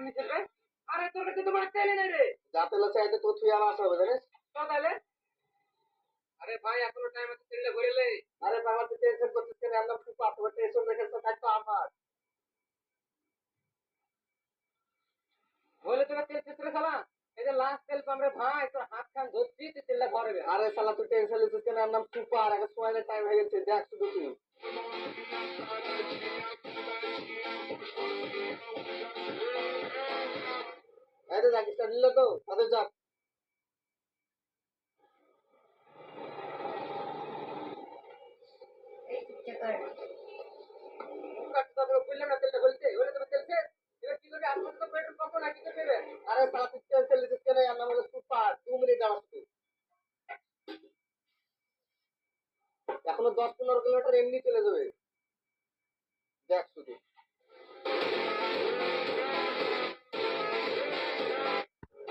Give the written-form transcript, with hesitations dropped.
নিচে রে? আরে তোর কাছে তোমার তেলে নেই রে। যা তেল চাইতে তো তুই আমার আসবে জানিস? তো তাহলে আরে ভাই এখনো টাইম আছে তেলটা ভরে লে। আরে বাবা তুই টেনশন করছিস কেন? আমরা খুব পাতবে টেনশন রেখে তো থাকতো আমার। বলে তোরা তেল শেষ করে শালা। এই যে লাস্ট তেল পামরে ভাই তোর হাত খান ধরছি তুই তেলটা ভরবে। আরে শালা তুই টেনশন লিছিস কেন? আমরা সুপার আগে সময় টাইম হয়ে গেছে দেখ শুধু তুই। আরে দেখ স্টার্ট নিল তো তাদের যাক। তারপরে বললাম না তেলটা বলতে বলে তোর তেল শেষ। এবার কি করবে আপনার তো পেট্রোল পাম্প না কি করবে? আরে শালা তুই টেনশন লিছিস কেন? আমরা বলে সুপার 2 মিনিট দাঁড়াস তুই। এখনো 10-15 কিলোমিটার এমনি চলে যাবে।